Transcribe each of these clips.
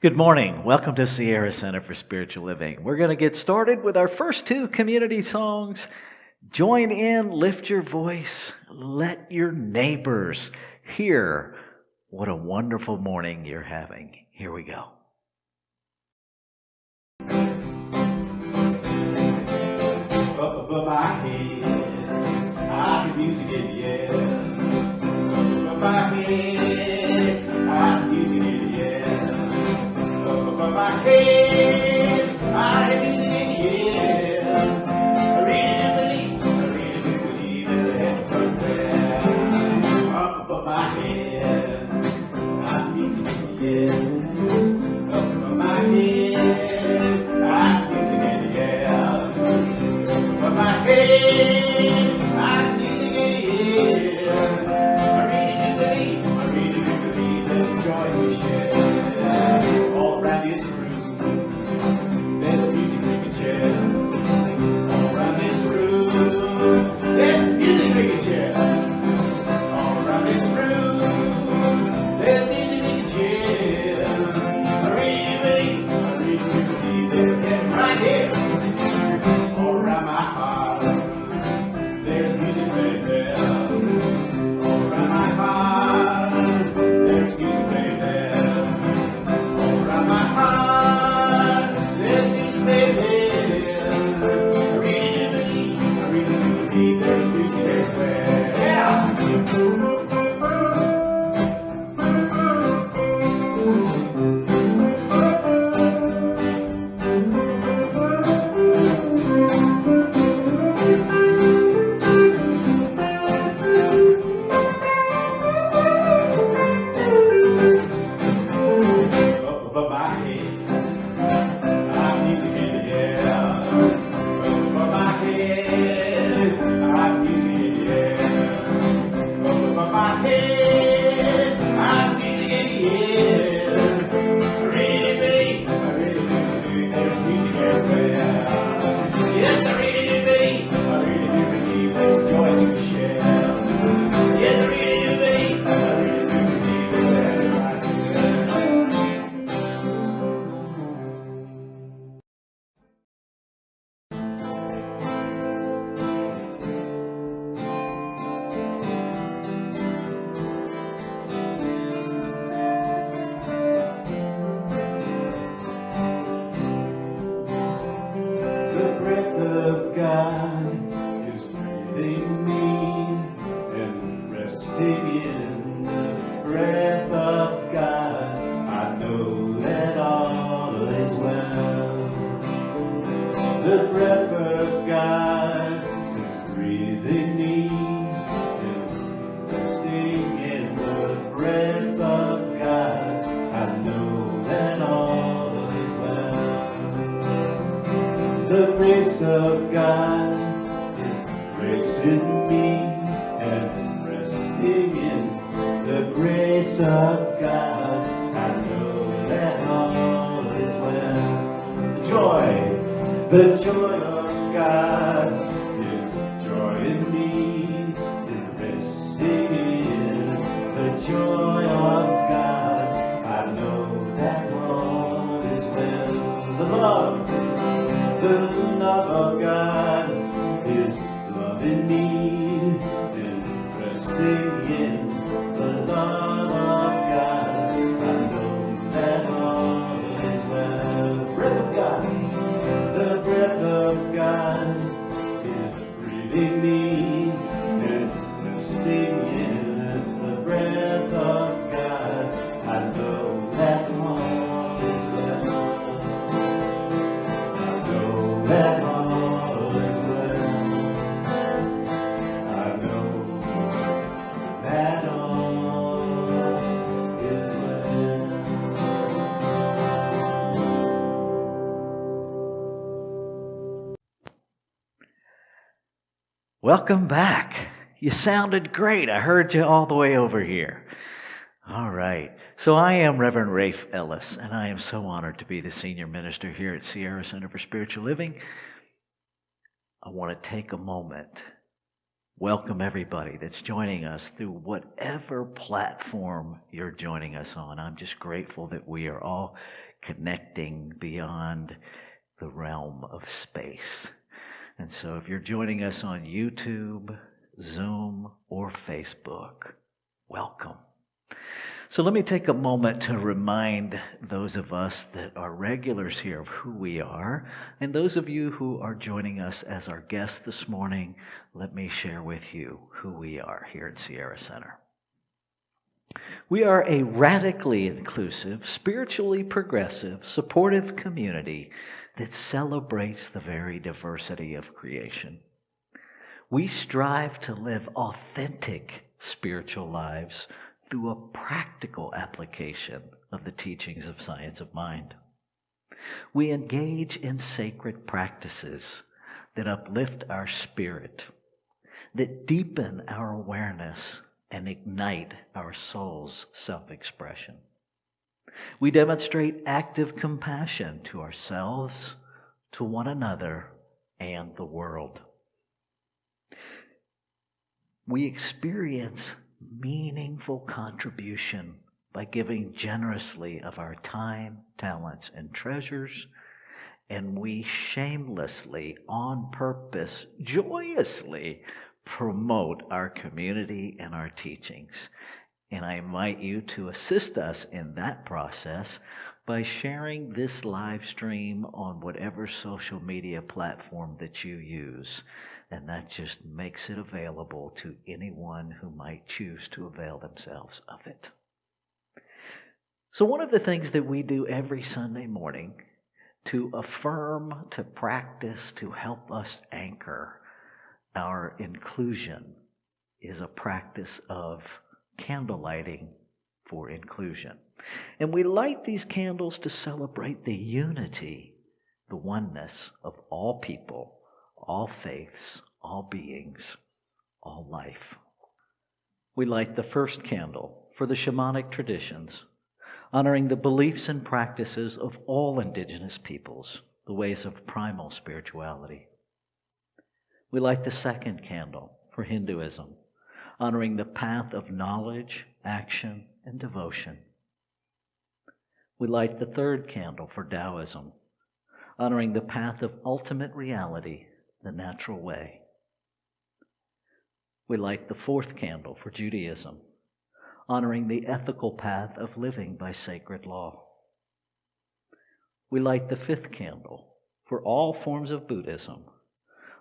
Good morning. Welcome to Sierra Center for Spiritual Living. We're going to get started with our first two community songs. Join in, lift your voice, let your neighbors hear what a wonderful morning you're having. Here we go. Up above my head, I can music in the air. Up above my head, I can music in the air. Up above my head, I can music in the air. I really do believe there's a heaven somewhere. Up above my head, I can music in the air. Up above my head, I can music in the air. But my head, I need to get in. I really do believe there's joy we share. All around this room, there's music we can share. All around this room, there's music we can share. All around this room, there's music we can share. I really do believe there's heaven right here. All around my heart, there's music right there. All around my heart, there's music right there. All around my heart, there's music right there. I really do believe there's music everywhere. Yeah! The joy of God is joy in me, and resting in the joy of God. I know that all is well. The love of God is love in me, and resting in the love of God. I know that all is well. The breath of God. The breath of God is breathing me and resting in the breath of God. I know that all is well. I know that all is well. I know that all is well. Welcome back. You sounded great. I heard you all the way over here. All right. So I am Reverend Rafe Ellis, and I am so honored to be the senior minister here at Sierra Center for Spiritual Living. I want to take a moment, welcome everybody that's joining us through whatever platform you're joining us on. I'm just grateful that we are all connecting beyond the realm of space. And so if you're joining us on YouTube, Zoom, or Facebook, welcome. So let me take a moment to remind those of us that are regulars here of who we are. And those of you who are joining us as our guests this morning, let me share with you who we are here at Sierra Center. We are a radically inclusive, spiritually progressive, supportive community that celebrates the very diversity of creation. We strive to live authentic spiritual lives through a practical application of the teachings of science of mind. We engage in sacred practices that uplift our spirit, that deepen our awareness, and ignite our soul's self-expression. We demonstrate active compassion to ourselves, to one another, and the world. We experience meaningful contribution by giving generously of our time, talents, and treasures, and we shamelessly, on purpose, joyously promote our community and our teachings. And I invite you to assist us in that process by sharing this live stream on whatever social media platform that you use. And that just makes it available to anyone who might choose to avail themselves of it. So one of the things that we do every Sunday morning to affirm, to practice, to help us anchor our inclusion is a practice of candle lighting for inclusion. And we light these candles to celebrate the unity, the oneness of all people, all faiths, all beings, all life. We light the first candle for the shamanic traditions, honoring the beliefs and practices of all indigenous peoples, the ways of primal spirituality. We light the second candle for Hinduism, honoring the path of knowledge, action, and devotion. We light the third candle for Taoism, honoring the path of ultimate reality, the natural way. We light the fourth candle for Judaism, honoring the ethical path of living by sacred law. We light the fifth candle for all forms of Buddhism,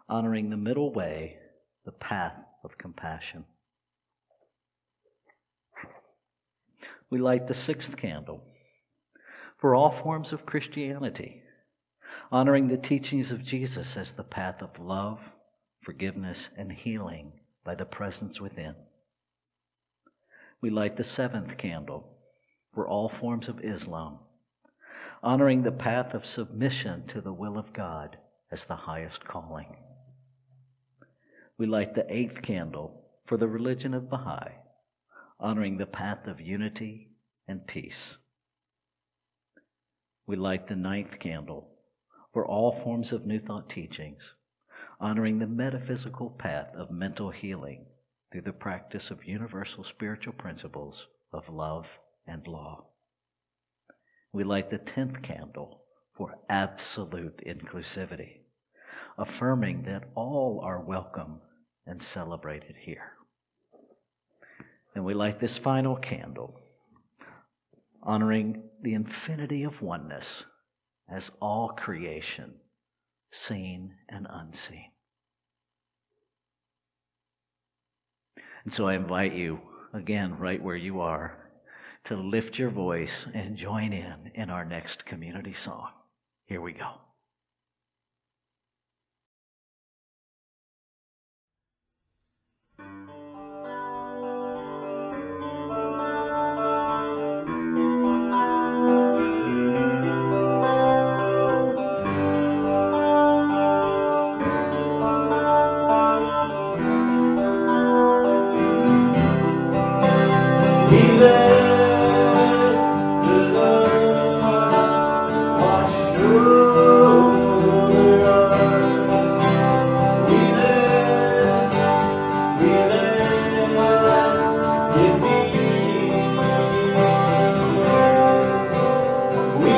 honoring the middle way, the path of compassion. We light the sixth candle for all forms of Christianity, honoring the teachings of Jesus as the path of love, forgiveness, and healing by the presence within. We light the seventh candle for all forms of Islam, honoring the path of submission to the will of God as the highest calling. We light the eighth candle for the religion of Baha'i, honoring the path of unity and peace. We light the ninth candle for all forms of New Thought teachings, honoring the metaphysical path of mental healing through the practice of universal spiritual principles of love and law. We light the 10th candle for absolute inclusivity, affirming that all are welcome and celebrated here. And we light this final candle, honoring the infinity of oneness as all creation, seen and unseen. And so I invite you, again, right where you are, to lift your voice and join in our next community song. Here we go. We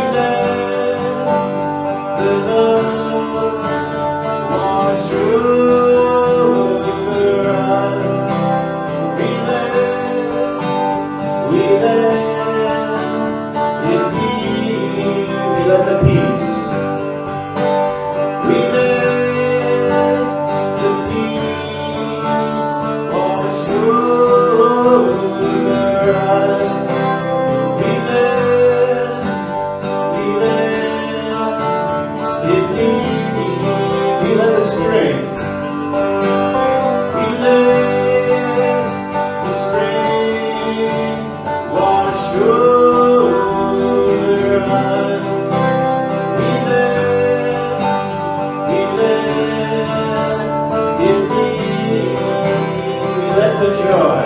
joy.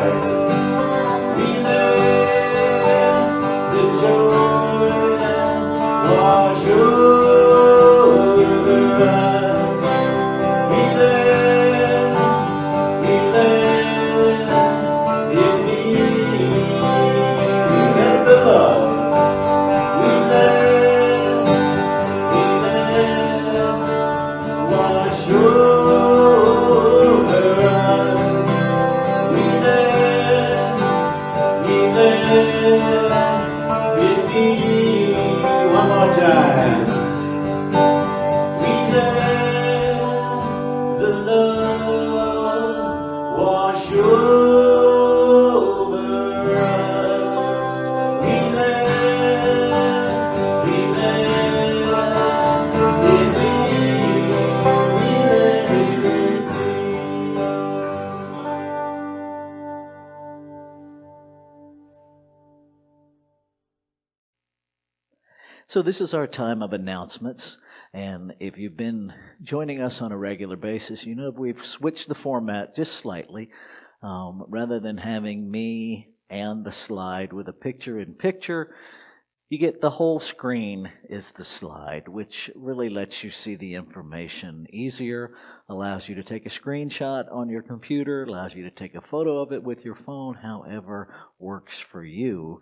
We let the joy wash over us. We let it be. We let the love. We let wash over us. We let it be. One more time. We let the love wash over us. We let it be. We let it be. So this is our time of announcements, and if you've been joining us on a regular basis, you know we've switched the format just slightly. Rather than having me and the slide with a picture-in-picture, you get the whole screen is the slide, which really lets you see the information easier, allows you to take a screenshot on your computer, allows you to take a photo of it with your phone, however works for you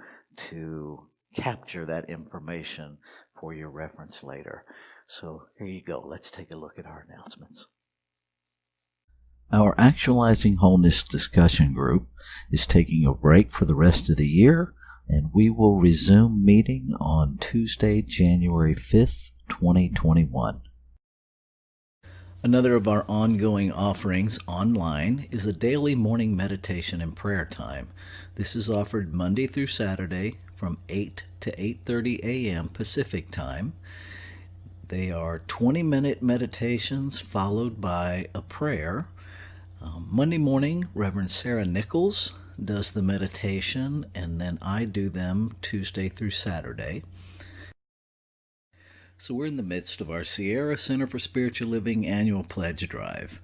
to capture that information for your reference later. So here you go. Let's take a look at our announcements. Our Actualizing Wholeness discussion group is taking a break for the rest of the year, and we will resume meeting on Tuesday, January 5th, 2021. Another of our ongoing offerings online is a daily morning meditation and prayer time. This is offered Monday through Saturday from 8 to 8:30 a.m. Pacific Time. They are 20-minute meditations followed by a prayer. Monday morning, Reverend Sarah Nichols does the meditation, and then I do them Tuesday through Saturday. So we're in the midst of our Sierra Center for Spiritual Living annual pledge drive.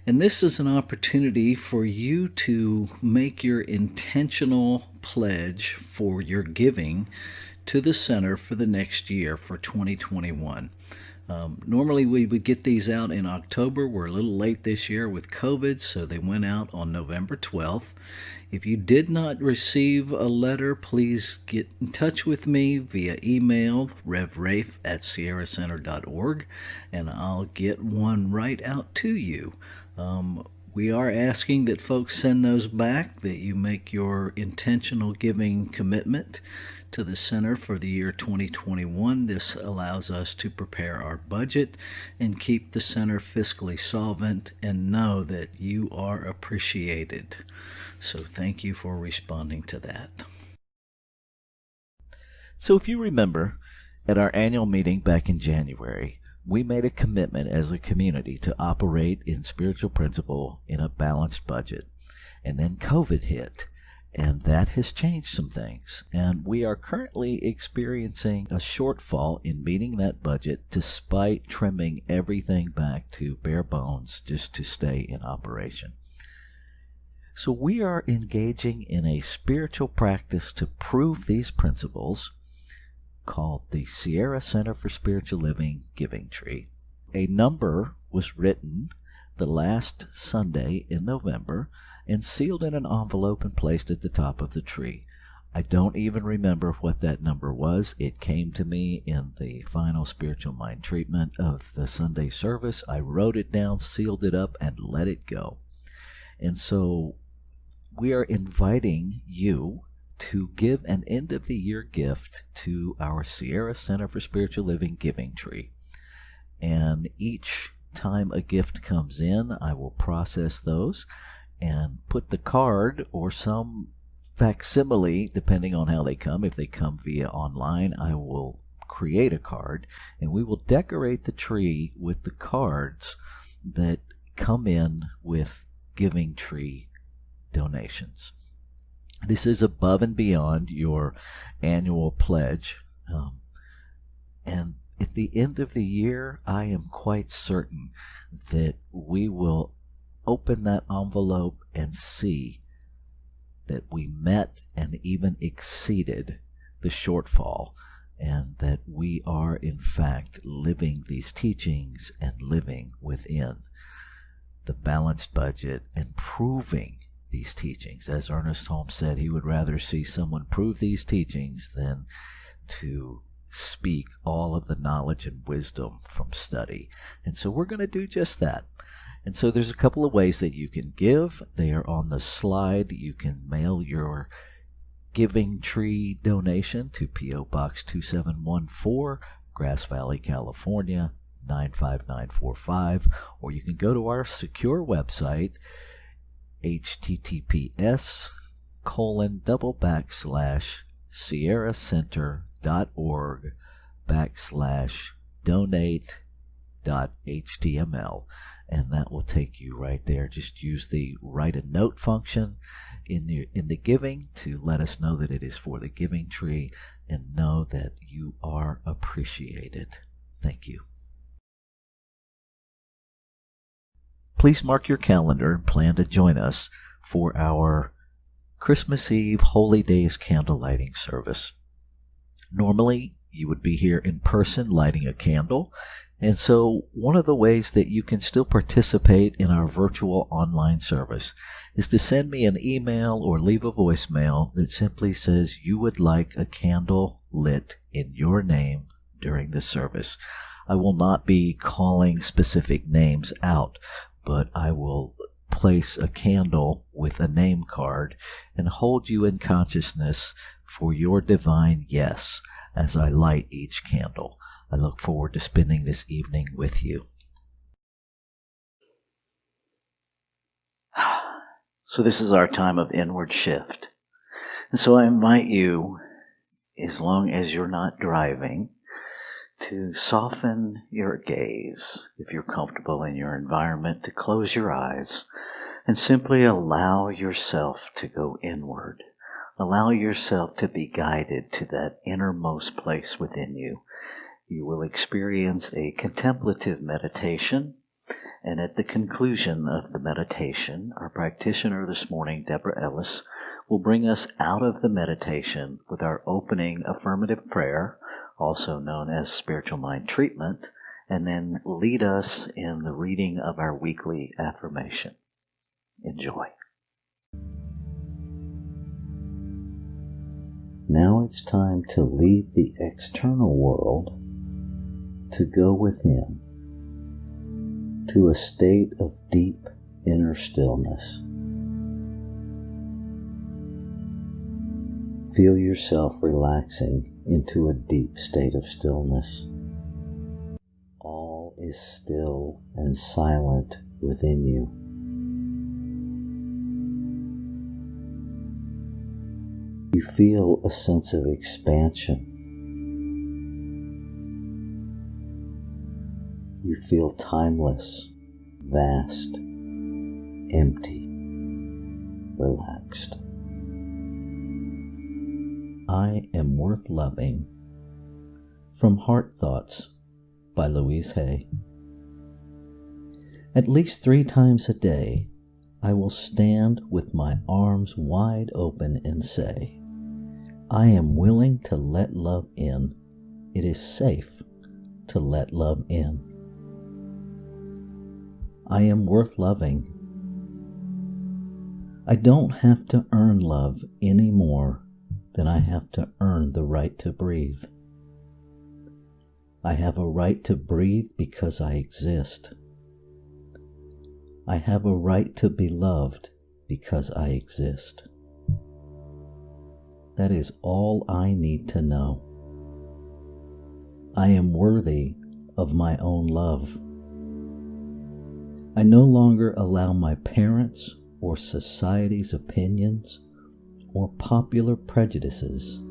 And this is an opportunity for you to make your intentional pledge for your giving to the center for the next year, for 2021. Normally we would get these out in October. We're a little late this year with COVID, so they went out on November 12th. If you did not receive a letter, please get in touch with me via email, revrafe@sierracenter.org, and I'll get one right out to you. We are asking that folks send those back, that you make your intentional giving commitment to the center for the year 2021. This allows us to prepare our budget and keep the center fiscally solvent, and know that you are appreciated. So thank you for responding to that. So if you remember, at our annual meeting back in January, we made a commitment as a community to operate in spiritual principle in a balanced budget. And then COVID hit, and that has changed some things. And we are currently experiencing a shortfall in meeting that budget, despite trimming everything back to bare bones just to stay in operation. So we are engaging in a spiritual practice to prove these principles, called the Sierra Center for Spiritual Living Giving Tree. A number was written the last Sunday in November and sealed in an envelope and placed at the top of the tree. I don't even remember what that number was. It came to me in the final spiritual mind treatment of the Sunday service. I wrote it down, sealed it up, and let it go. And so we are inviting you to give an end-of-the-year gift to our Sierra Center for Spiritual Living Giving Tree. And each time a gift comes in, I will process those and put the card or some facsimile, depending on how they come. If they come via online, I will create a card, and we will decorate the tree with the cards that come in with Giving Tree donations. This is above and beyond your annual pledge. And at the end of the year, I am quite certain that we will open that envelope and see that we met and even exceeded the shortfall, and that we are in fact living these teachings and living within the balanced budget and proving these teachings. As Ernest Holmes said, he would rather see someone prove these teachings than to speak all of the knowledge and wisdom from study. And so we're going to do just that. And so there's a couple of ways that you can give. They are on the slide. You can mail your Giving Tree donation to P.O. Box 2714, Grass Valley, California, 95945, or you can go to our secure website, https://sierracenter.org/donate.html, and that will take you right there. Just use the write a note function in the giving to let us know that it is for the Giving Tree, and know that you are appreciated. Thank you. Please mark your calendar and plan to join us for our Christmas Eve Holy Days candle lighting service. Normally, you would be here in person lighting a candle, and so one of the ways that you can still participate in our virtual online service is to send me an email or leave a voicemail that simply says you would like a candle lit in your name during the service. I will not be calling specific names out, but I will place a candle with a name card and hold you in consciousness for your divine yes as I light each candle. I look forward to spending this evening with you. So this is our time of inward shift. And so I invite you, as long as you're not driving, to soften your gaze, if you're comfortable in your environment, to close your eyes and simply allow yourself to go inward. Allow yourself to be guided to that innermost place within you. You will experience a contemplative meditation, and at the conclusion of the meditation, our practitioner this morning, Deborah Ellis, will bring us out of the meditation with our opening affirmative prayer, also known as spiritual mind treatment, and then lead us in the reading of our weekly affirmation. Enjoy. Now it's time to leave the external world to go within, to a state of deep inner stillness. Feel yourself relaxing into a deep state of stillness. All is still and silent within you. You feel a sense of expansion. You feel timeless, vast, empty, relaxed. I Am Worth Loving, from Heart Thoughts by Louise Hay. At least 3 times a day, I will stand with my arms wide open and say, I am willing to let love in. It is safe to let love in. I am worth loving. I don't have to earn love any more than I have to earn the right to breathe. I have a right to breathe because I exist. I have a right to be loved because I exist. That is all I need to know. I am worthy of my own love. I no longer allow my parents' or society's opinions or popular prejudices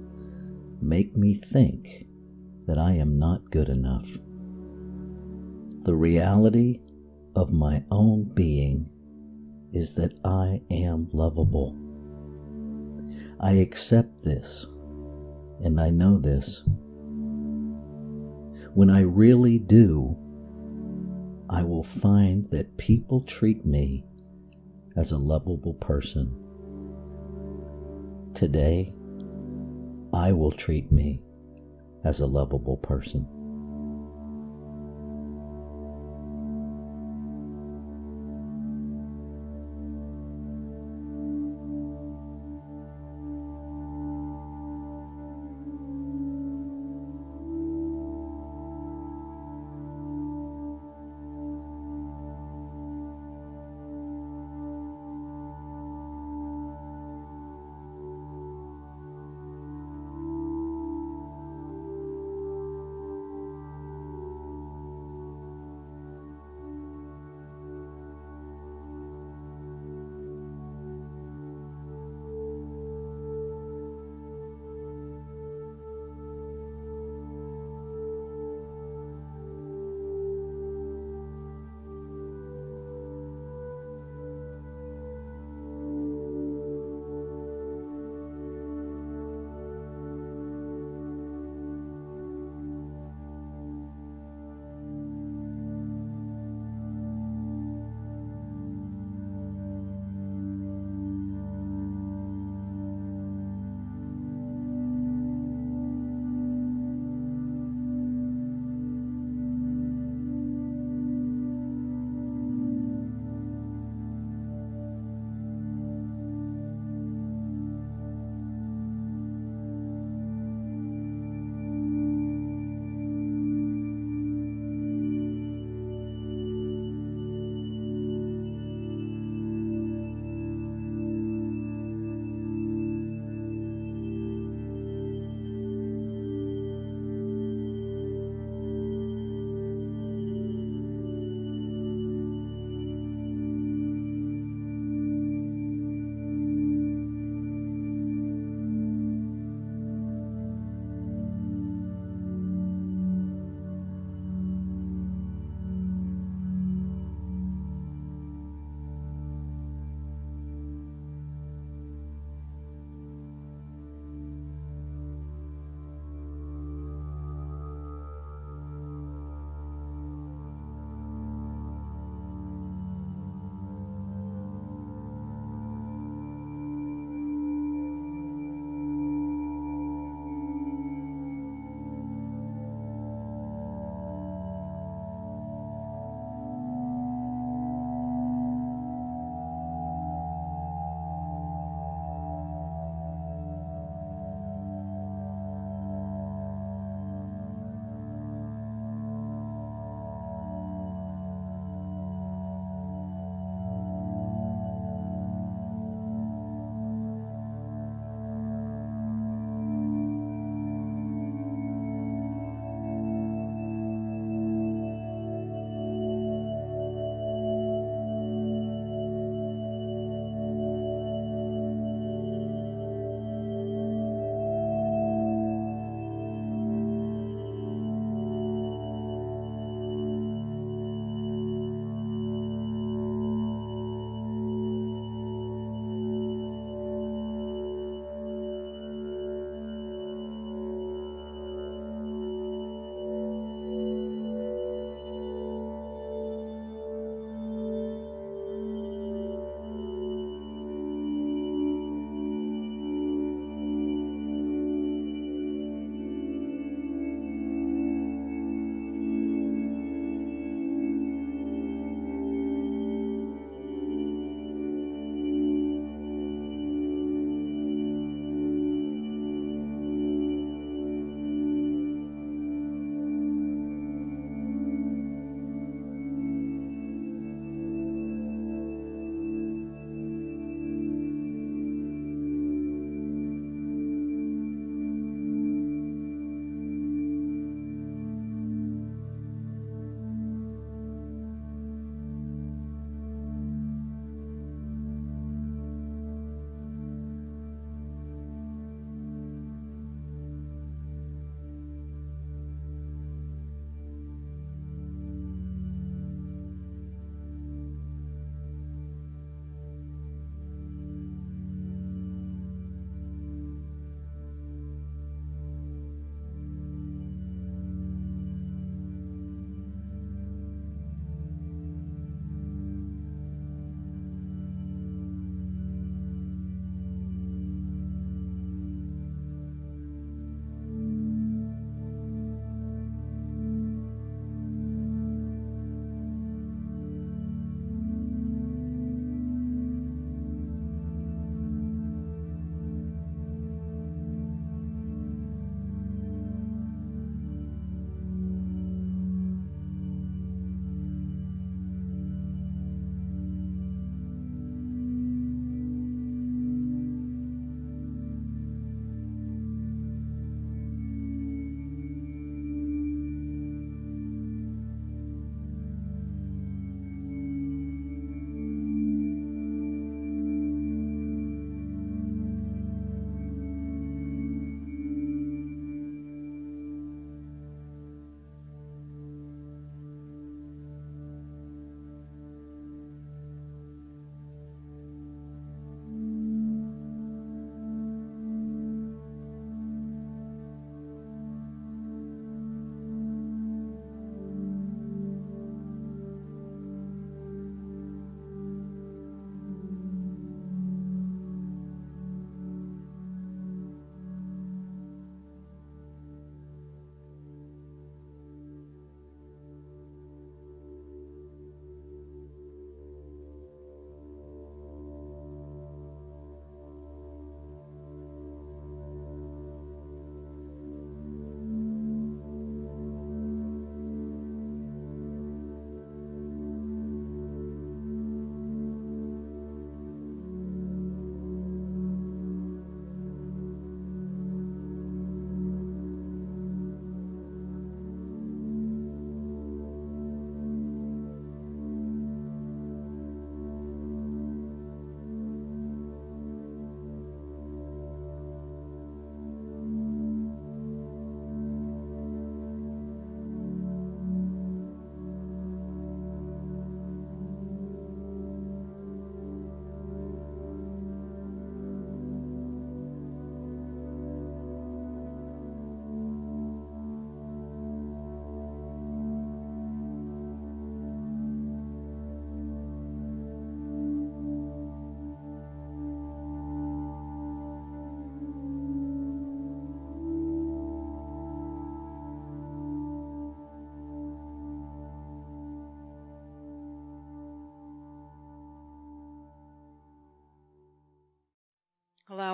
make me think that I am not good enough. The reality of my own being is that I am lovable. I accept this, and I know this. When I really do, I will find that people treat me as a lovable person. Today, I will treat me as a lovable person.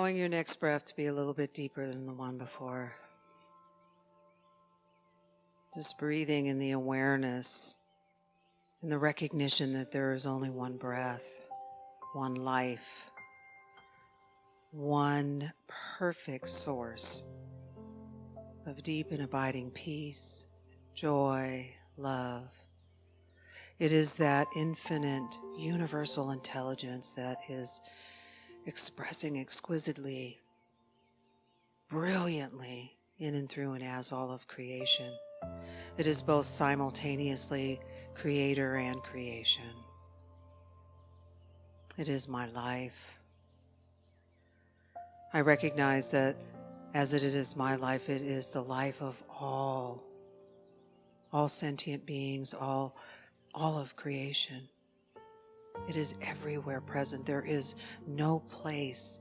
allowing your next breath to be a little bit deeper than the one before. Just breathing in the awareness and the recognition that there is only one breath, one life, one perfect source of deep and abiding peace, joy, love. It is that infinite, universal intelligence that is expressing exquisitely, brilliantly, in and through and as all of creation. It is both simultaneously creator and creation. It is my life. I recognize that as it is my life, it is the life of all sentient beings, all of creation. It is everywhere present. There is no place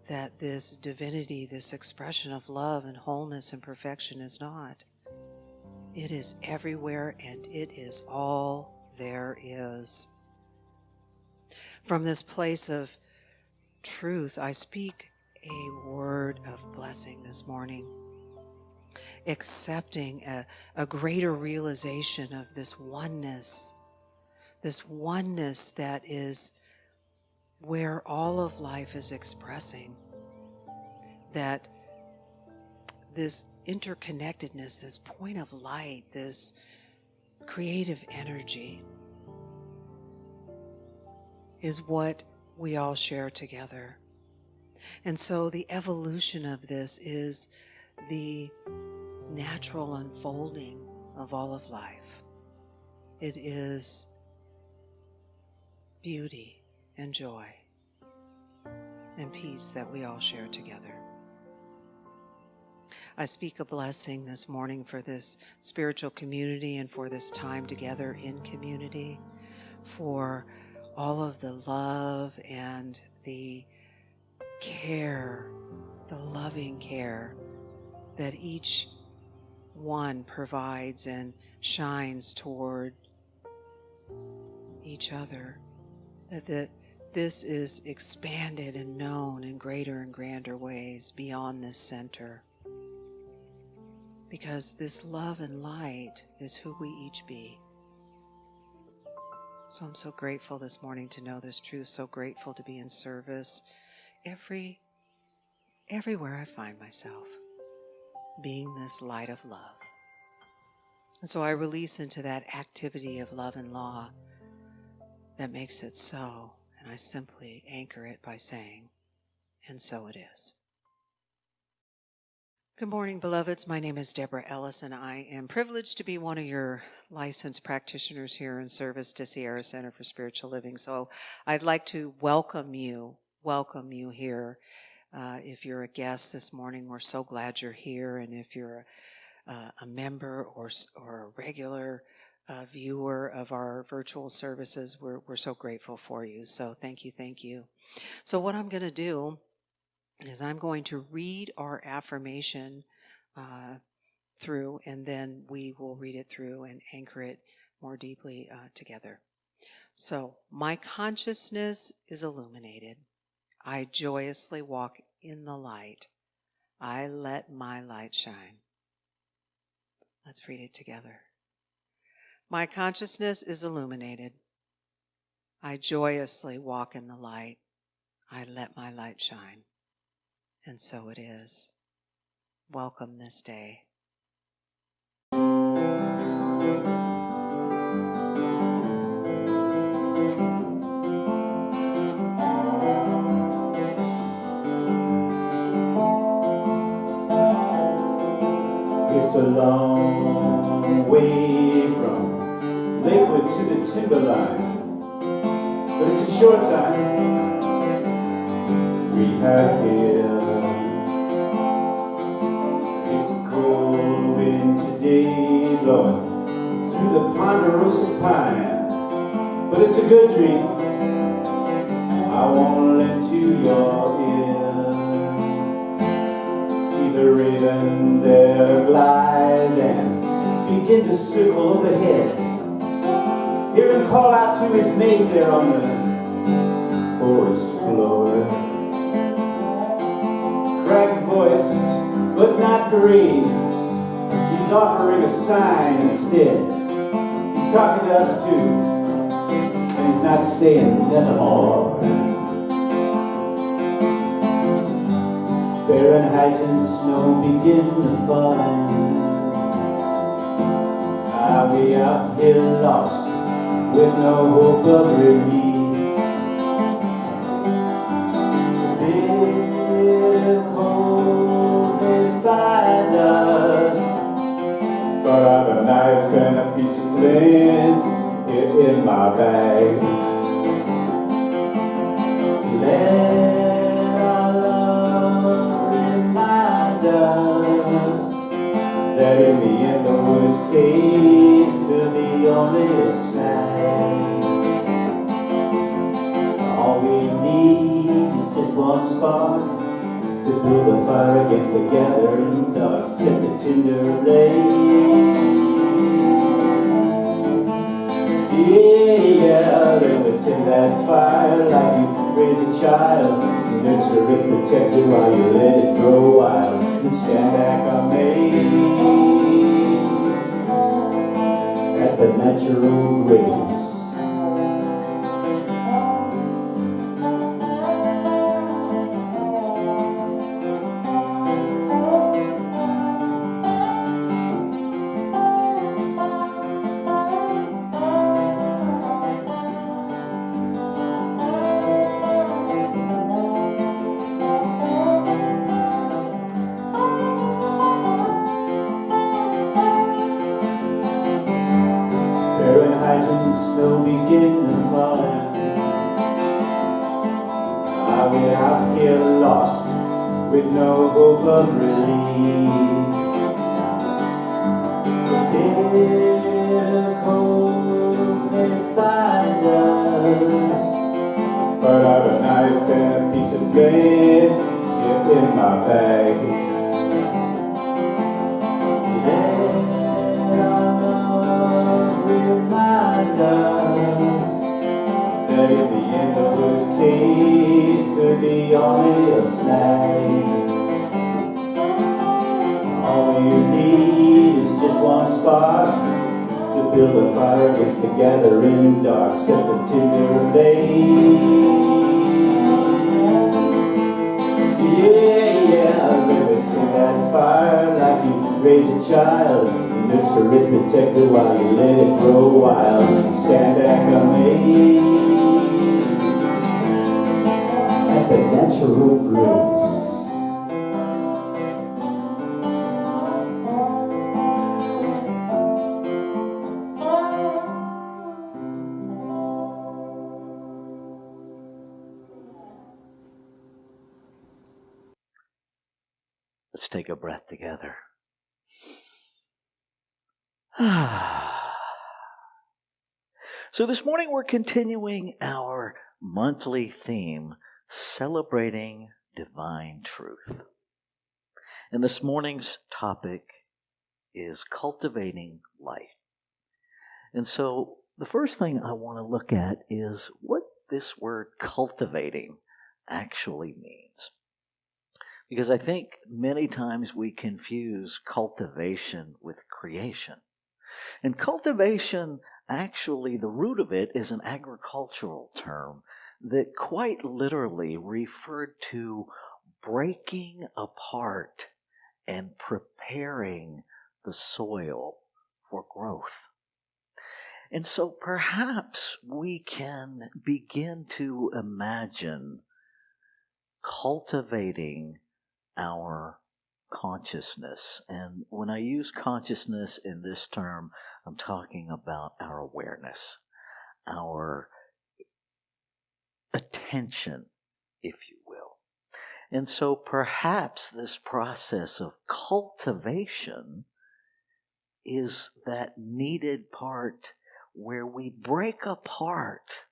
that this divinity, this expression of love and wholeness and perfection is not. It is everywhere, and it is all there is. From this place of truth, I speak a word of blessing this morning, accepting a greater realization of this oneness that is where all of life is expressing, that this interconnectedness, this point of light, this creative energy is what we all share together. And so the evolution of this is the natural unfolding of all of life. It is beauty and joy and peace that we all share together. I speak a blessing this morning for this spiritual community and for this time together in community, for all of the love and the care, the loving care that each one provides and shines toward each other, that this is expanded and known in greater and grander ways beyond this center. Because this love and light is who we each be. So I'm so grateful this morning to know this truth, so grateful to be in service everywhere I find myself, being this light of love. And so I release into that activity of love and law that makes it so, and I simply anchor it by saying, and so it is. Good morning, beloveds. My name is Deborah Ellis, and I am privileged to be one of your licensed practitioners here in service to Sierra Center for Spiritual Living. So I'd like to welcome you here. If you're a guest this morning, we're so glad you're here. And if you're a member or a regular viewer of our virtual services, we're so grateful for you. So thank you. So what I'm going to do is I'm going to read our affirmation through, and then we will read it through and anchor it more deeply together. So, my consciousness is illuminated. I joyously walk in the light. I let my light shine. Let's read it together. My consciousness is illuminated. I joyously walk in the light. I let my light shine. And so it is. Welcome this day. It's a long way from Lakewood to the timberline, but it's a short time we have here. It's a cold winter day, Lord, through the ponderosa pine, but it's a good dream. I won't let to your ear. See the raven there glide and begin to circle overhead. Hear him call out to his mate there on the forest floor. voice, but not great. He's offering a sign instead. He's talking to us too, and he's not saying nevermore. Fahrenheit and snow begin to fall. We out here lost with no hope of relief. Bitter cold may find us, but I've a knife and a piece of flint here in my bag. Let our love remind us that in the end the worst case could be only a snag. All we need is just one spark to build a fire against the gathering dark. Set the tinder ablaze. Yeah, then we tend that fire like you raise a child. Nurture it, protect it while you let it grow wild. And stand back amazed at the natural grace. Fahrenheit and snow begin to fall. We're out here lost with no hope of relief. The bitter cold may find us, but I've a knife and a piece of flint here in my bag. That in the end the worst case could be only a snag. All you need is just one spark to build a fire against the gathering dark. Set the tinder ablaze. Yeah, live it in that fire like you raise a child. Nurture it, protect it while you let it grow wild. Stand back amazed at the natural grace. Let's take a breath together. So this morning we're continuing our monthly theme, celebrating divine truth. And this morning's topic is cultivating life. And so the first thing I want to look at is what this word cultivating actually means. Because I think many times we confuse cultivation with creation. And cultivation, actually, the root of it is an agricultural term that quite literally referred to breaking apart and preparing the soil for growth. And so perhaps we can begin to imagine cultivating our consciousness. And when I use consciousness in this term, I'm talking about our awareness, our attention, if you will. And so perhaps this process of cultivation is that needed part where we break apart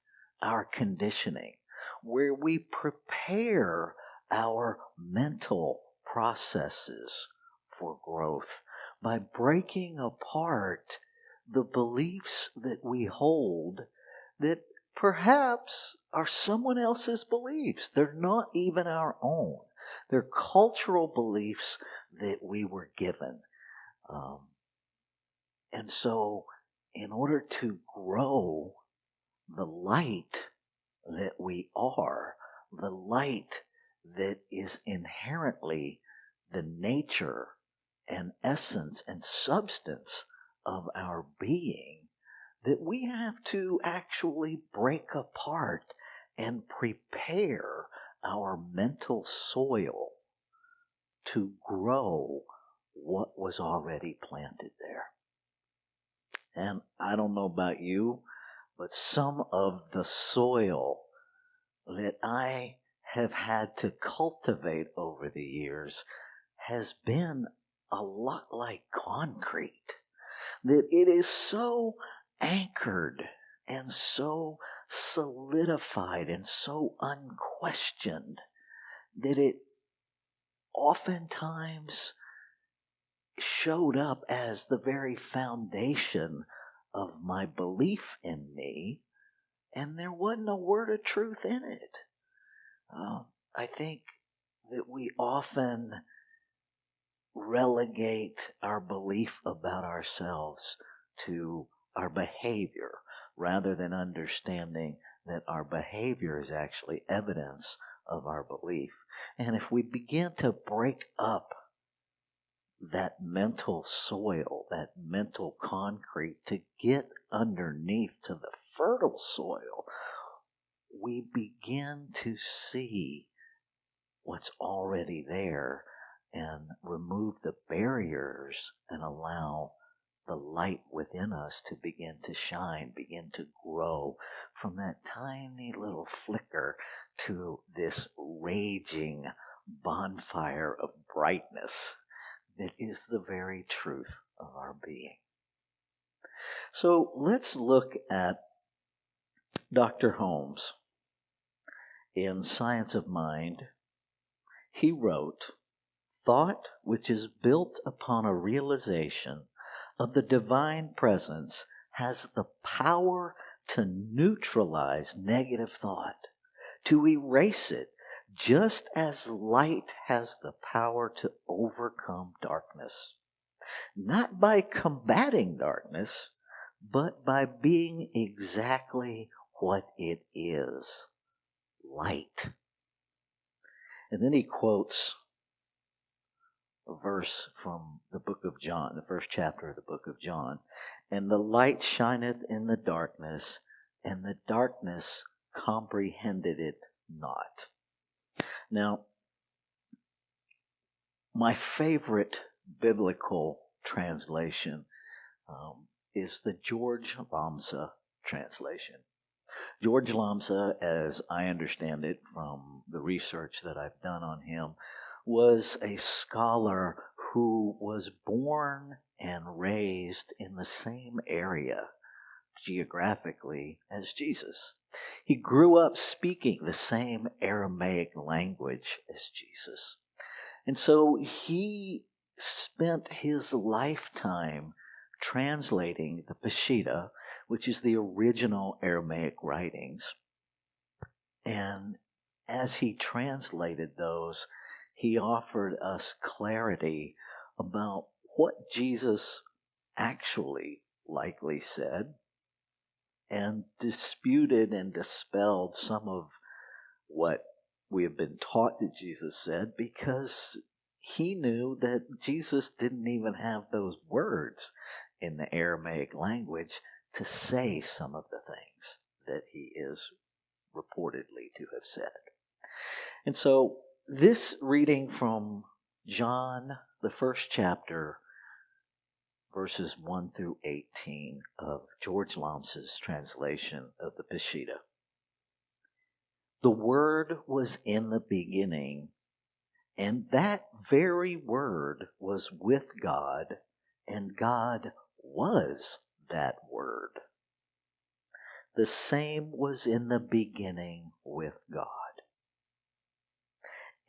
our conditioning, where we prepare our mental processes for growth by breaking apart the beliefs that we hold that perhaps are someone else's beliefs. They're not even our own. They're cultural beliefs that we were given. And so, in order to grow the light that we are, the light that is inherently the nature and essence and substance of our being, that we have to actually break apart and prepare our mental soil to grow what was already planted there. And I don't know about you, but some of the soil that I have had to cultivate over the years has been a lot like concrete. That it is so anchored and so solidified and so unquestioned that it oftentimes showed up as the very foundation of my belief in me, and there wasn't a word of truth in it. I think that we often relegate our belief about ourselves to our behavior rather than understanding that our behavior is actually evidence of our belief. And if we begin to break up that mental soil, that mental concrete, to get underneath to the fertile soil, we begin to see what's already there and remove the barriers and allow the light within us to begin to shine, begin to grow from that tiny little flicker to this raging bonfire of brightness that is the very truth of our being. So let's look at Dr. Holmes. In Science of Mind, he wrote, "Thought which is built upon a realization of the divine presence has the power to neutralize negative thought, to erase it, just as light has the power to overcome darkness, not by combating darkness, but by being exactly what it is, light." And then he quotes a verse from the book of John, the first chapter of the book of John. "And the light shineth in the darkness, and the darkness comprehended it not." Now, my favorite biblical translation is the George Lamsa translation. George Lamsa, as I understand it from the research that I've done on him, was a scholar who was born and raised in the same area geographically as Jesus. He grew up speaking the same Aramaic language as Jesus. And so he spent his lifetime translating the Peshitta, which is the original Aramaic writings. And as he translated those, he offered us clarity about what Jesus actually likely said, and disputed and dispelled some of what we have been taught that Jesus said, because he knew that Jesus didn't even have those words in the Aramaic language to say some of the things that he is reportedly to have said. And so this reading from John, the first chapter, verses 1 through 18 of George Lamsa's translation of the Peshitta. "The Word was in the beginning, and that very Word was with God, and God was that Word. The same was in the beginning with God.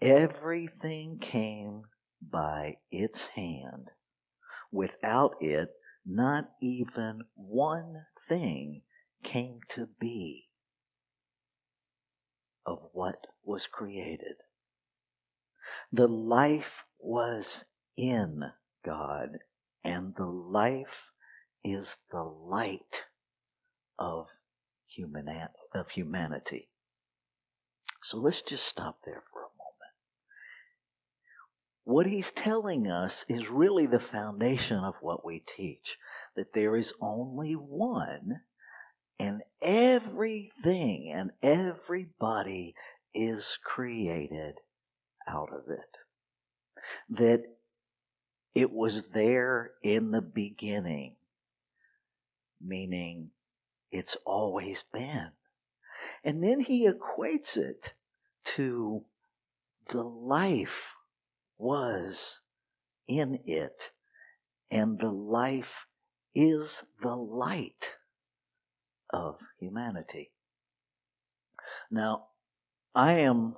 Everything came by its hand. Without it, not even one thing came to be of what was created. The life was in God, and the life is the light of humanity. So let's just stop there for a moment. What he's telling us is really the foundation of what we teach, that there is only one, and everything and everybody is created out of it. That it was there in the beginning, meaning it's always been. And then he equates it to the life was in it, and the life is the light of humanity. Now, I am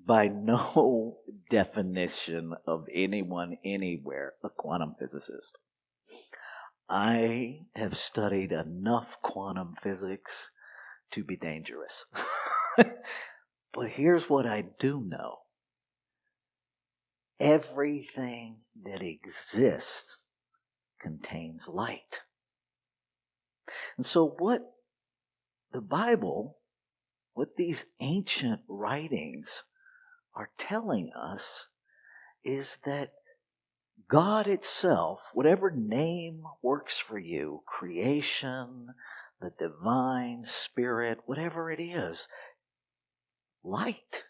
by no definition of anyone anywhere a quantum physicist. I have studied enough quantum physics to be dangerous. But here's what I do know. Everything that exists contains light. And so what the Bible, what these ancient writings are telling us is that God itself, whatever name works for you, creation, the divine spirit, whatever it is, light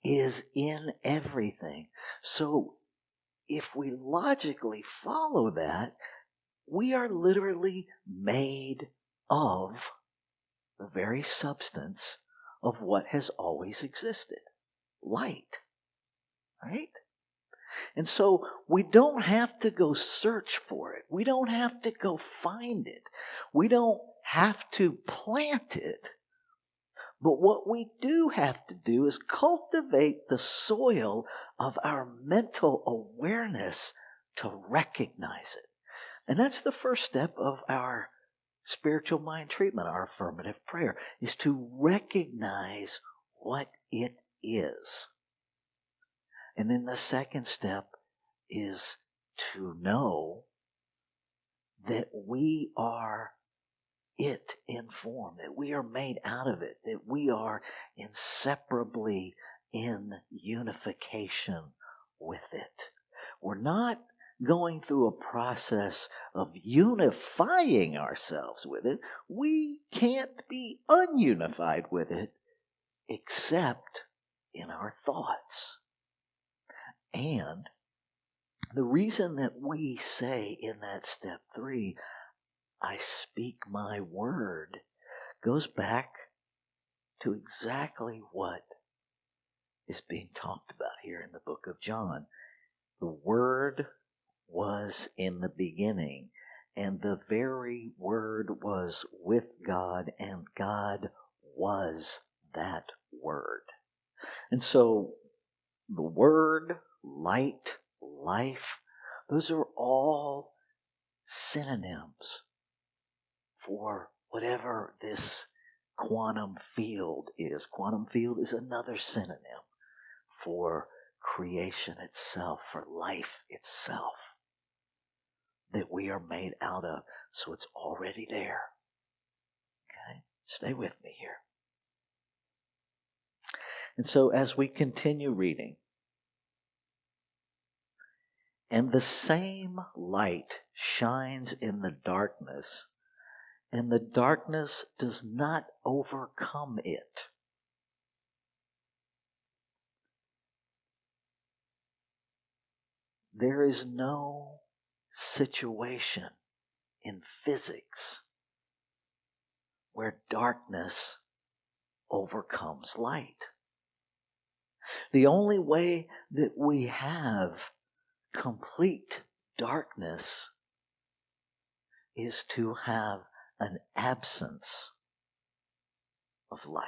is in everything. So if we logically follow that, we are literally made of the very substance of what has always existed. Light. Right? And so we don't have to go search for it. We don't have to go find it. We don't have to plant it. But what we do have to do is cultivate the soil of our mental awareness to recognize it. And that's the first step of our spiritual mind treatment, our affirmative prayer, is to recognize what it is. And then the second step is to know that we are it in form, that we are made out of it, that we are inseparably in unification with it. We're not going through a process of unifying ourselves with it. We can't be ununified with it except in our thoughts. And the reason that we say in that step 3, I speak my word, goes back to exactly what is being talked about here in the book of John. The Word was in the beginning, and the very Word was with God, and God was that Word. And so the Word, light, life, those are all synonyms for whatever this quantum field is. Quantum field is another synonym for creation itself, for life itself, that we are made out of. So it's already there. Okay? Stay with me here. And so as we continue reading, and the same light shines in the darkness, and the darkness does not overcome it. There is no situation in physics where darkness overcomes light. The only way that we have complete darkness is to have an absence of light.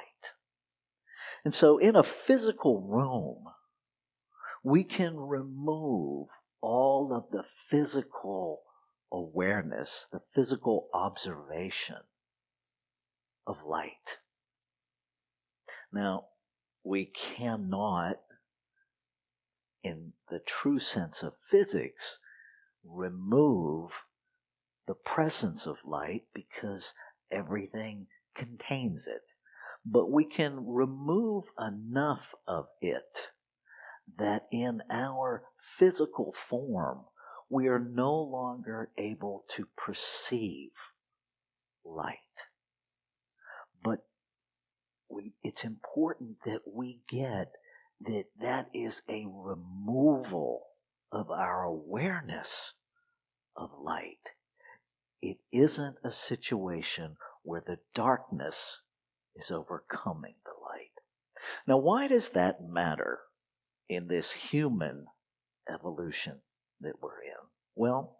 And so in a physical room, we can remove all of the physical awareness, the physical observation of light. Now, we cannot, in the true sense of physics, remove the presence of light because everything contains it. But we can remove enough of it that in our physical form, we are no longer able to perceive light. But it's important that we get that is a removal of our awareness of light. It isn't a situation where the darkness is overcoming the light. Now, why does that matter in this human evolution that we're in? Well,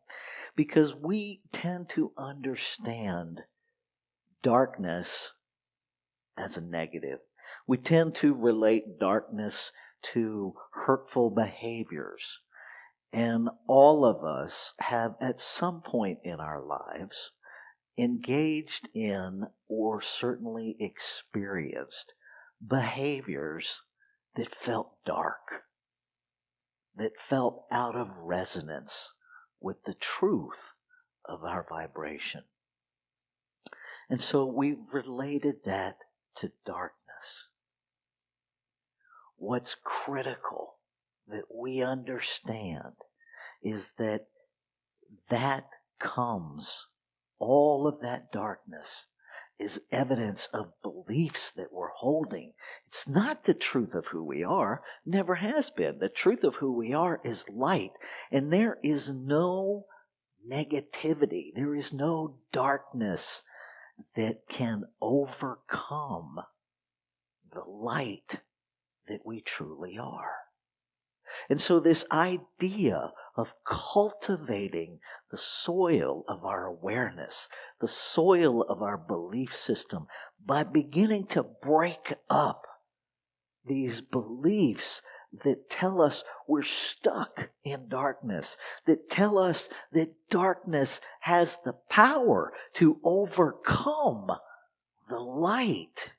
because we tend to understand darkness as a negative. We tend to relate darkness to hurtful behaviors. And all of us have at some point in our lives engaged in or certainly experienced behaviors that felt dark, that felt out of resonance with the truth of our vibration. And so we related that to darkness. What's critical that we understand is that comes, all of that darkness is evidence of beliefs that we're holding. It's not the truth of who we are, never has been. The truth of who we are is light, and there is no negativity, there is no darkness that can overcome the light that we truly are. And so this idea of cultivating the soil of our awareness, the soil of our belief system, by beginning to break up these beliefs that tell us we're stuck in darkness, that tell us that darkness has the power to overcome the light,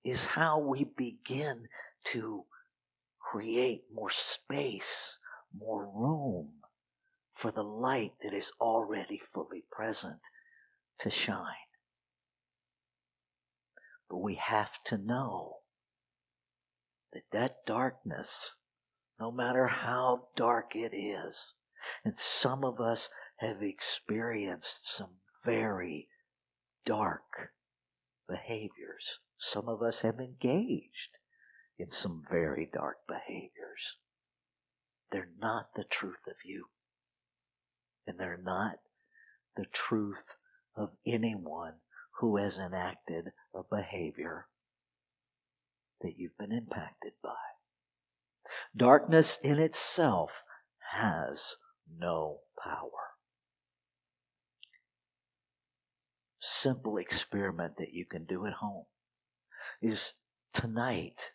is how we begin to create more space, more room for the light that is already fully present to shine. But we have to know that darkness, no matter how dark it is, and some of us have experienced some very dark behaviors. Some of us have engaged in some very dark behaviors. They're not the truth of you. And they're not the truth of anyone who has enacted a behavior that you've been impacted by. Darkness in itself has no power. Simple experiment that you can do at home is tonight,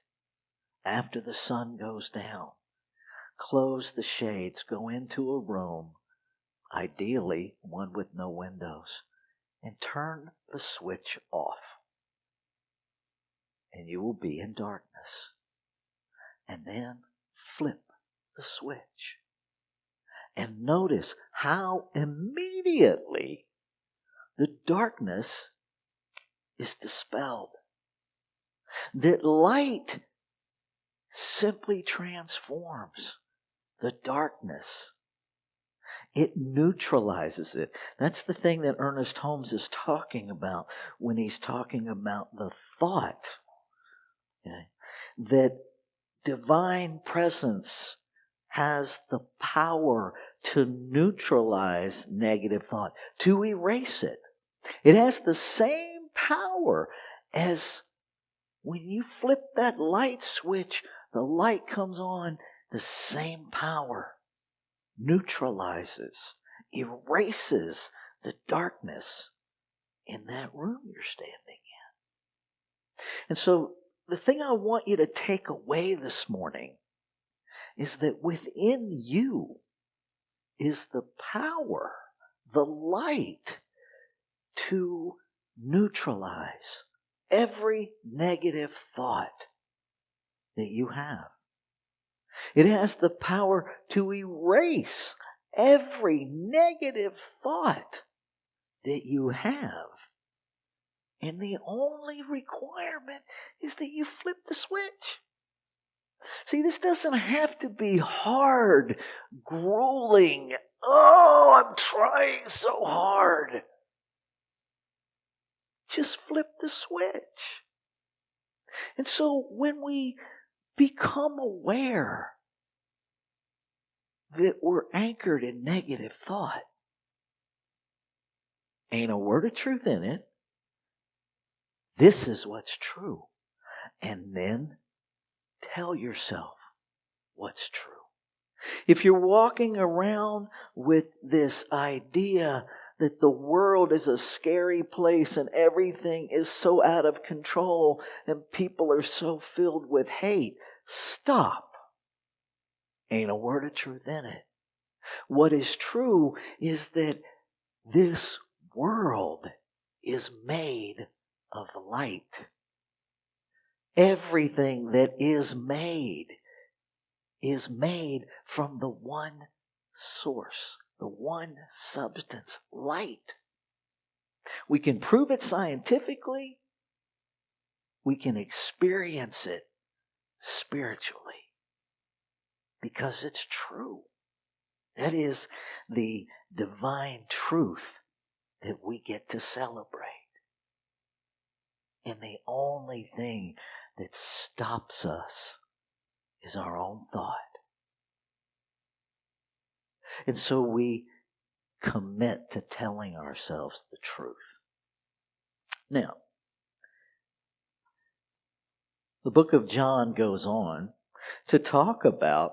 after the sun goes down, close the shades, go into a room, ideally one with no windows, and turn the switch off. And you will be in darkness. And then flip the switch. And notice how immediately the darkness is dispelled. That light simply transforms the darkness. It neutralizes it. That's the thing that Ernest Holmes is talking about when he's talking about the thought. Okay? That divine presence has the power to neutralize negative thought, to erase it. It has the same power as when you flip that light switch, the light comes on, the same power neutralizes, erases the darkness in that room you're standing in. And so the thing I want you to take away this morning is that within you is the power, the light to neutralize every negative thought that you have. It has the power to erase every negative thought that you have. And the only requirement is that you flip the switch. See, this doesn't have to be hard, grueling. Oh, I'm trying so hard. Just flip the switch. And so when we become aware that we're anchored in negative thought, ain't a word of truth in it. This is what's true. And then tell yourself what's true. If you're walking around with this idea that the world is a scary place and everything is so out of control and people are so filled with hate, stop. Ain't a word of truth in it. What is true is that this world is made of light. Everything that is made from the one source, the one substance, light. We can prove it scientifically. We can experience it spiritually because it's true. That is the divine truth that we get to celebrate. And the only thing that stops us is our own thought. And so we commit to telling ourselves the truth. Now, the book of John goes on to talk about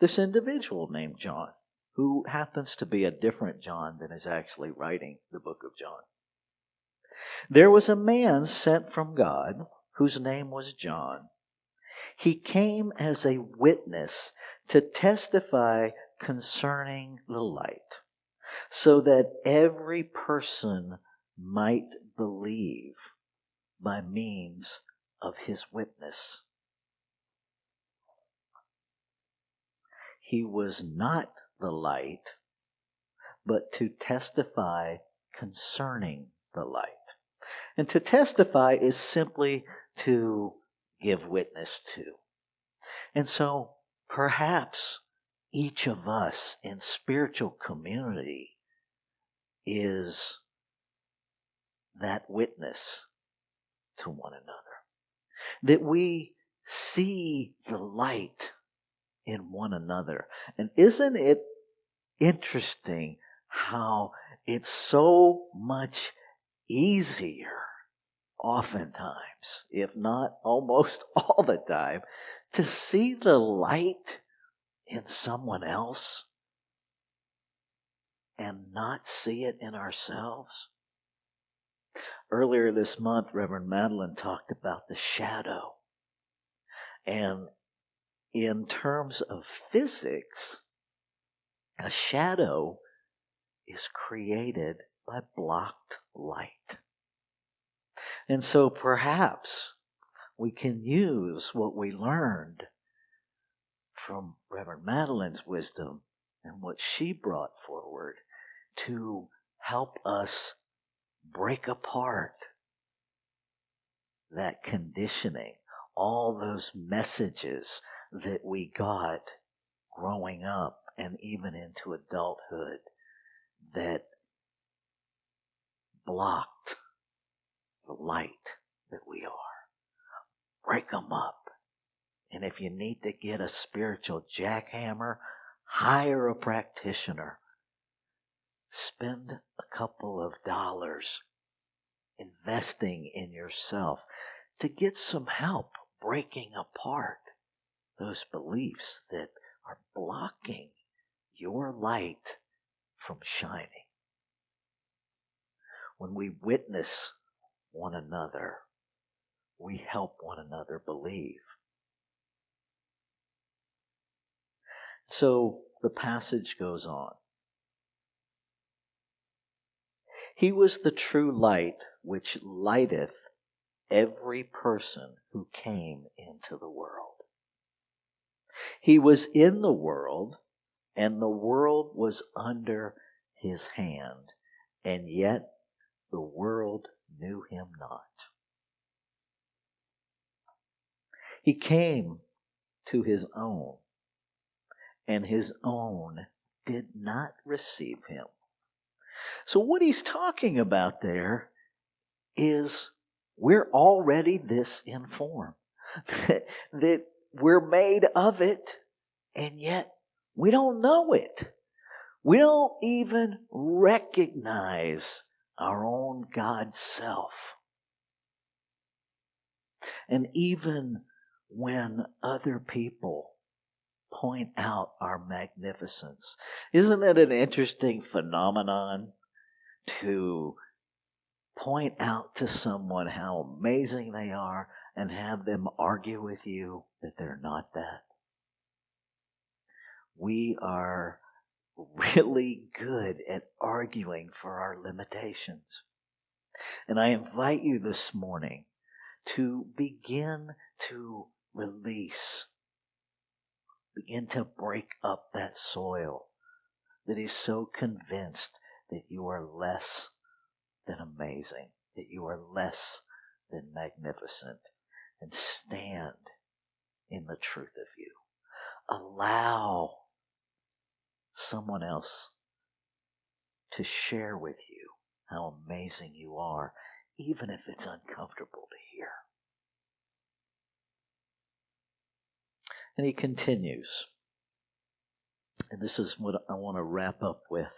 this individual named John, who happens to be a different John than is actually writing the book of John. There was a man sent from God whose name was John. He came as a witness to testify concerning the light, so that every person might believe by means of his witness. He was not the light, but to testify concerning the light. And to testify is simply to give witness to. And so perhaps each of us in spiritual community is that witness to one another. That we see the light in one another. And isn't it interesting how it's so much easier, oftentimes, if not almost all the time, to see the light in someone else and not see it in ourselves? Earlier this month, Reverend Madeline talked about the shadow. And in terms of physics, a shadow is created by blocked light. And so perhaps we can use what we learned from Reverend Madeline's wisdom and what she brought forward to help us break apart that conditioning, all those messages that we got growing up and even into adulthood that blocked the light that we are. Break them up. And if you need to get a spiritual jackhammer, hire a practitioner. Spend a couple of dollars investing in yourself to get some help breaking apart those beliefs that are blocking your light from shining. When we witness one another, we help one another believe. So the passage goes on. He was the true light which lighteth every person who came into the world. He was in the world, and the world was under his hand, and yet the world knew him not. He came to his own, and his own did not receive him. So what he's talking about there is we're already this informed, that we're made of it, and yet we don't know it. We don't even recognize our own God self. And even when other people point out our magnificence, isn't it an interesting phenomenon to point out to someone how amazing they are and have them argue with you that they're not that? We are really good at arguing for our limitations. And I invite you this morning to begin to release, begin to break up that soil that is so convinced that you are less than amazing, that you are less than magnificent, and stand in the truth of you. Allow someone else to share with you how amazing you are, even if it's uncomfortable to hear. And he continues, and this is what I want to wrap up with.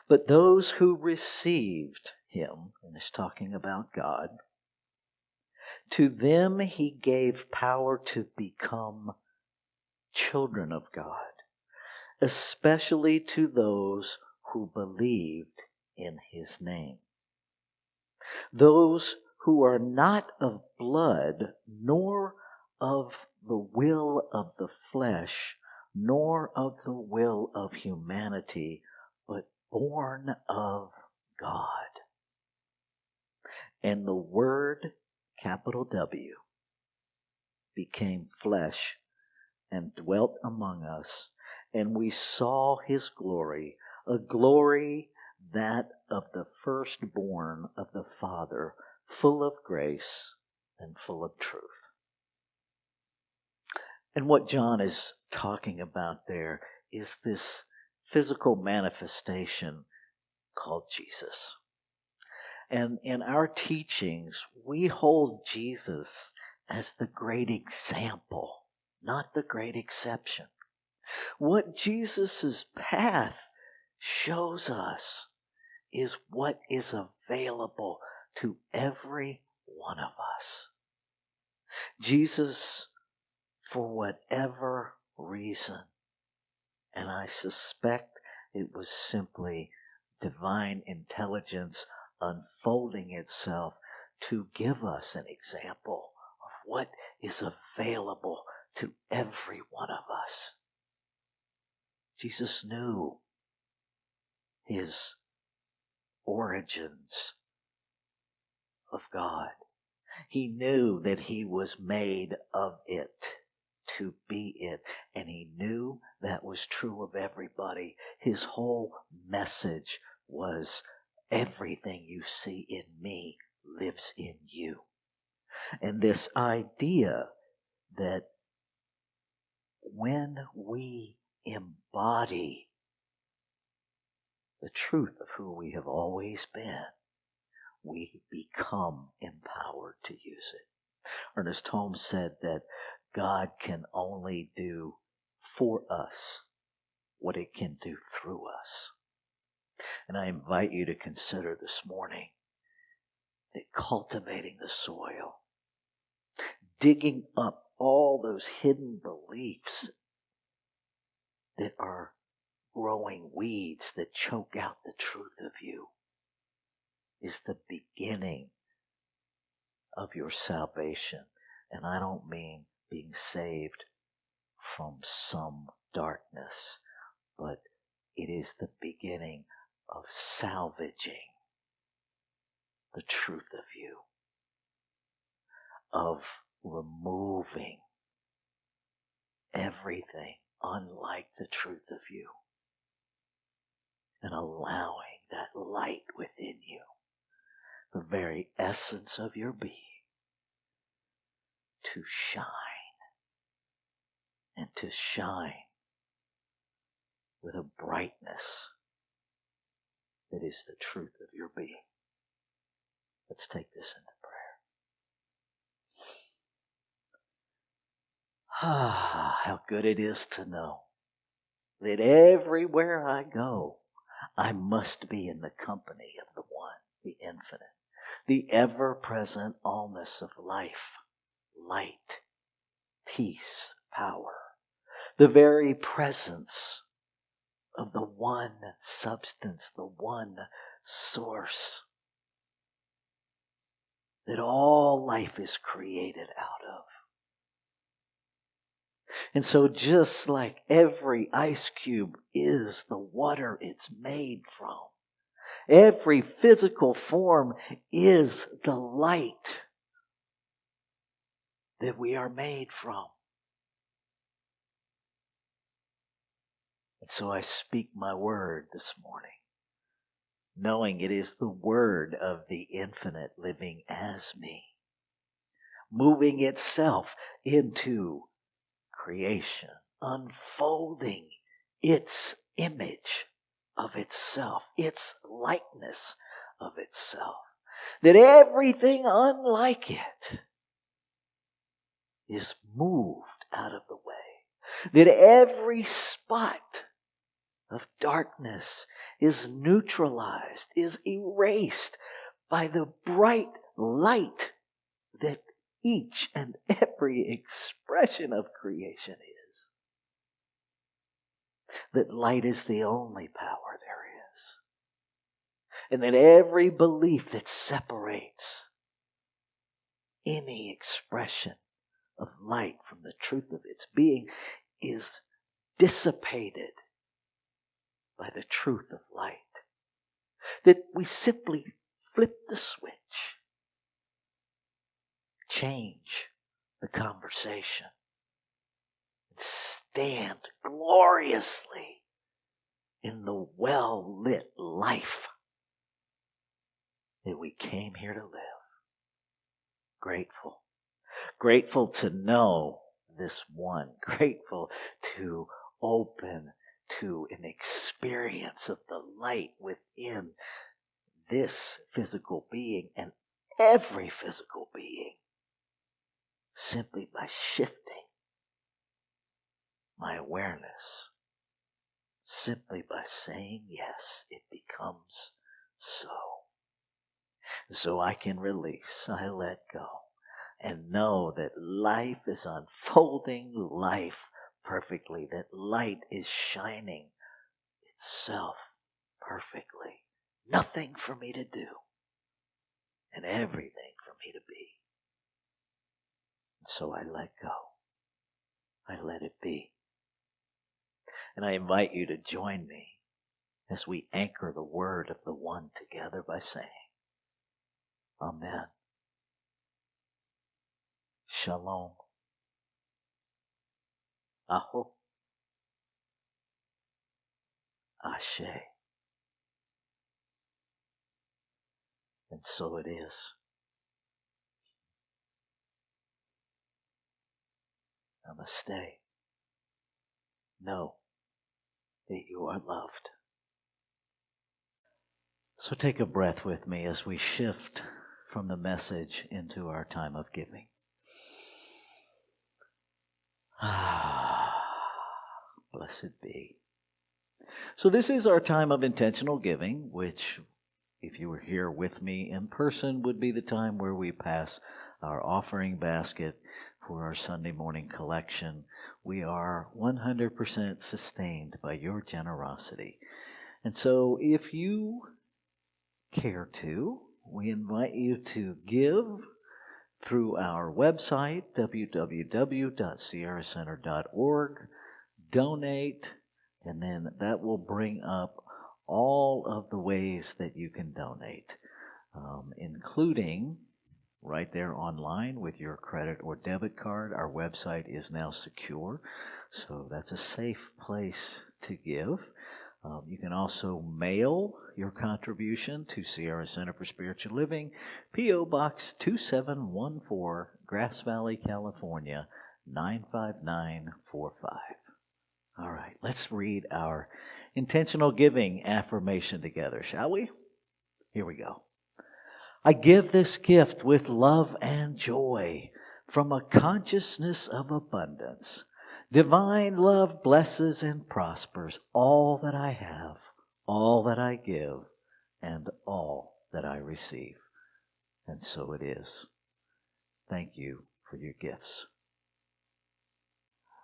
But those who received him, and is talking about God, to them he gave power to become children of God, especially to those who believed in his name. Those who are not of blood, nor of the will of the flesh, nor of the will of humanity, but born of God. And the Word, capital W, became flesh and dwelt among us, and we saw his glory, a glory that of the firstborn of the Father, full of grace and full of truth. And what John is talking about there is this physical manifestation called Jesus. And in our teachings, we hold Jesus as the great example, not the great exception. What Jesus' path shows us is what is available to every one of us. Jesus, for whatever reason, and I suspect it was simply divine intelligence unfolding itself to give us an example of what is available to every one of us. Jesus knew his origins of God. He knew that he was made of it to be it, and he knew that was true of everybody. His whole message was, everything you see in me lives in you. And this idea that when we embody the truth of who we have always been, we become empowered to use it. Ernest Holmes said that God can only do for us what it can do through us. And I invite you to consider this morning that cultivating the soil, digging up all those hidden beliefs that are growing weeds that choke out the truth of you, is the beginning of your salvation. And I don't mean being saved from some darkness, but it is the beginning of salvaging the truth of you, of removing everything unlike the truth of you and allowing that light within you, the very essence of your being, to shine, and to shine with a brightness that is the truth of your being. Let's take this into prayer. Ah, how good it is to know that everywhere I go, I must be in the company of the One, the Infinite, the ever-present allness of life, light, peace, power, the very presence of the one substance, the one source that all life is created out of. And so just like every ice cube is the water it's made from, every physical form is the light that we are made from. And so I speak my word this morning, knowing it is the word of the infinite living as me, moving itself into creation, unfolding its image of itself, its likeness of itself, that everything unlike it is moved out of the way, that every spot of darkness is neutralized, is erased by the bright light that each and every expression of creation is. That light is the only power there is. And that every belief that separates any expression of light from the truth of its being is dissipated by the truth of light. That we simply flip the switch, change the conversation, and stand gloriously in the well-lit life that we came here to live. Grateful. Grateful to know this one. Grateful to open to an experience of the light within this physical being and every physical being, simply by shifting my awareness, simply by saying yes, it becomes so. So I can release, I let go, and know that life is unfolding life perfectly, that light is shining itself perfectly. Nothing for me to do, and everything for me to be. And so I let go. I let it be. And I invite you to join me as we anchor the word of the one together by saying, Amen. Shalom. Aho. Ashe. And so it is. Namaste. Know that you are loved. So take a breath with me as we shift from the message into our time of giving. Blessed be. So this is our time of intentional giving, which, if you were here with me in person, would be the time where we pass our offering basket for our Sunday morning collection. We are 100% sustained by your generosity. And so if you care to, we invite you to give through our website, www.sierracenter.org, donate, and then that will bring up all of the ways that you can donate. including right there online with your credit or debit card. Our website is now secure, so that's a safe place to give. You can also mail your contribution to Sierra Center for Spiritual Living, P.O. Box 2714, Grass Valley, California, 95945. All right, let's read our intentional giving affirmation together, shall we? Here we go. I give this gift with love and joy from a consciousness of abundance. Divine love blesses and prospers all that I have, all that I give, and all that I receive. And so it is. Thank you for your gifts.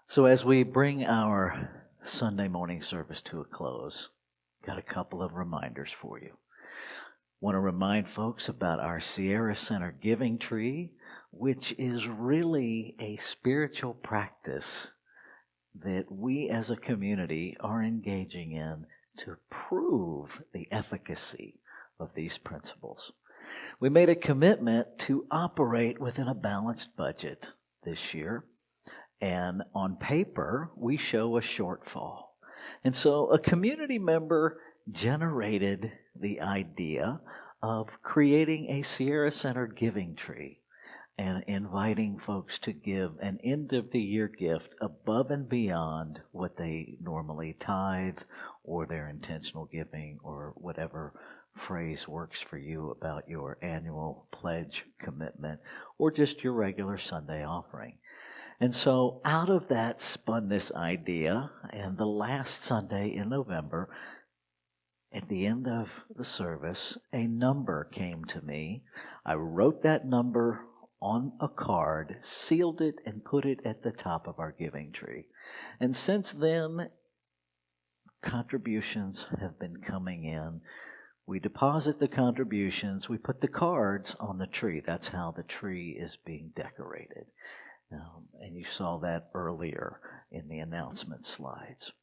So as we bring our Sunday morning service to a close, got a couple of reminders for you. Want to remind folks about our Sierra Center giving tree, which is really a spiritual practice that we as a community are engaging in to prove the efficacy of these principles. We made a commitment to operate within a balanced budget this year, and on paper, we show a shortfall. And so a community member generated the idea of creating a Sierra Center giving tree and inviting folks to give an end-of-the-year gift above and beyond what they normally tithe or their intentional giving or whatever phrase works for you about your annual pledge commitment or just your regular Sunday offering. And so out of that spun this idea, and the last Sunday in November, at the end of the service, a number came to me. I wrote that number on a card, sealed it, and put it at the top of our giving tree. And since then, contributions have been coming in. We deposit the contributions. We put the cards on the tree. That's how the tree is being decorated. And you saw that earlier in the announcement slides.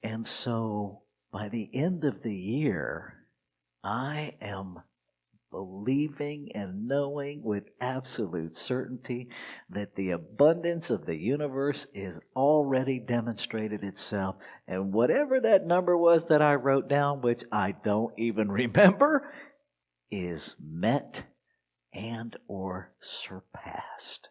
And so by the end of the year, I am believing and knowing with absolute certainty that the abundance of the universe is already demonstrated itself. And whatever that number was that I wrote down, which I don't even remember, is met and or surpassed.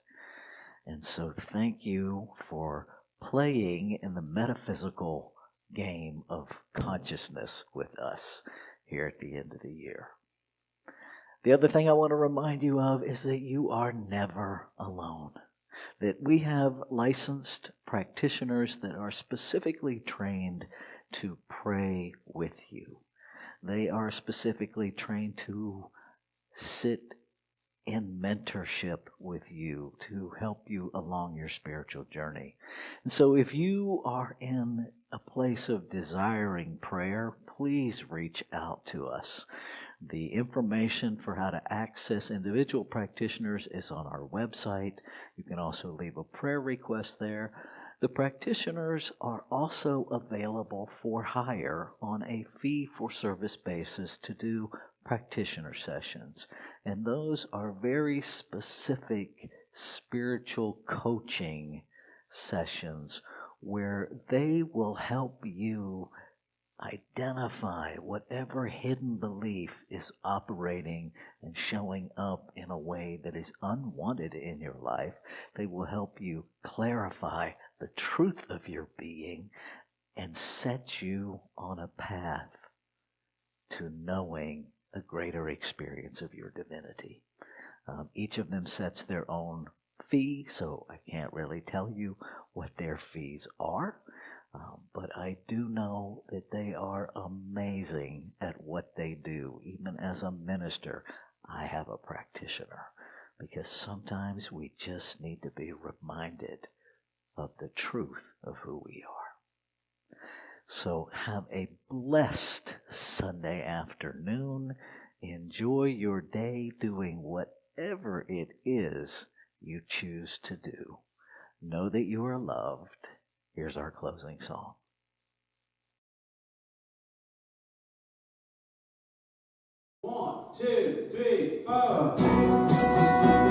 And so thank you for playing in the metaphysical game of consciousness with us here at the end of the year. The other thing I want to remind you of is that you are never alone. That we have licensed practitioners that are specifically trained to pray with you. They are specifically trained to sit in mentorship with you to help you along your spiritual journey. And so if you are in a place of desiring prayer, please reach out to us. The information for how to access individual practitioners is on our website. You can also leave a prayer request there. The practitioners are also available for hire on a fee-for-service basis to do practitioner sessions. And those are very specific spiritual coaching sessions where they will help you identify whatever hidden belief is operating and showing up in a way that is unwanted in your life. They will help you clarify the truth of your being and set you on a path to knowing a greater experience of your divinity. Each of them sets their own fee, so I can't really tell you what their fees are. But I do know that they are amazing at what they do. Even as a minister, I have a practitioner because sometimes we just need to be reminded of the truth of who we are. So have a blessed Sunday afternoon. Enjoy your day doing whatever it is you choose to do. Know that you are loved. Here's our closing song. One, 2, 3, 4.